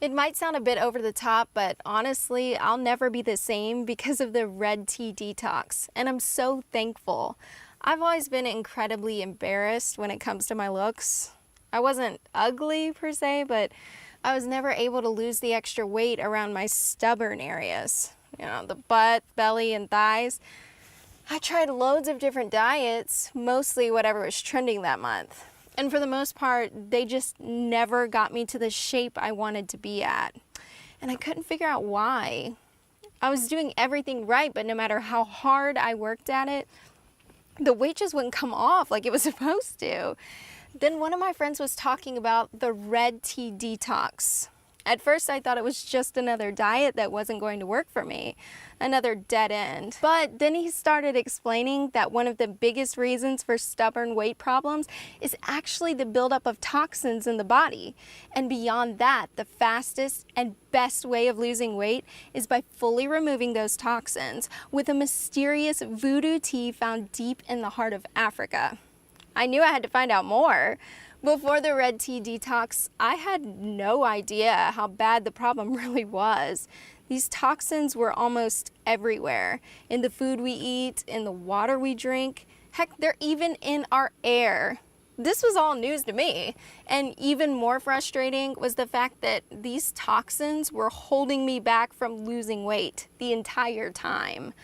It might sound a bit over the top, but honestly, I'll never be the same because of the Red Tea Detox, and I'm so thankful. I've always been incredibly embarrassed when it comes to my looks. I wasn't ugly per se, but I was never able to lose the extra weight around my stubborn areas. The butt, belly, and thighs. I tried loads of different diets, mostly whatever was trending that month. And for the most part, they just never got me to the shape I wanted to be at. And I couldn't figure out why. I was doing everything right, but no matter how hard I worked at it, the weight just wouldn't come off like it was supposed to. Then one of my friends was talking about the Red Tea Detox. At first, I thought it was just another diet that wasn't going to work for me, another dead end. But then he started explaining that one of the biggest reasons for stubborn weight problems is actually the buildup of toxins in the body. And beyond that, the fastest and best way of losing weight is by fully removing those toxins with a mysterious voodoo tea found deep in the heart of Africa. I knew I had to find out more. Before the Red Tea Detox, I had no idea how bad the problem really was. These toxins were almost everywhere, in the food we eat, in the water we drink. Heck, they're even in our air. This was all news to me. And even more frustrating was the fact that these toxins were holding me back from losing weight the entire time.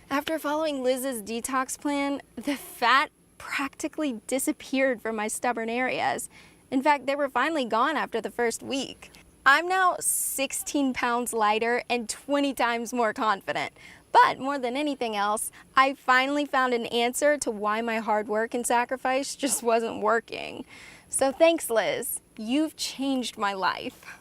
After following Liz's detox plan, the fat practically disappeared from my stubborn areas. In fact, they were finally gone after the first week. I'm now 16 pounds lighter and 20 times more confident. But more than anything else, I finally found an answer to why my hard work and sacrifice just wasn't working. So thanks, Liz. You've changed my life.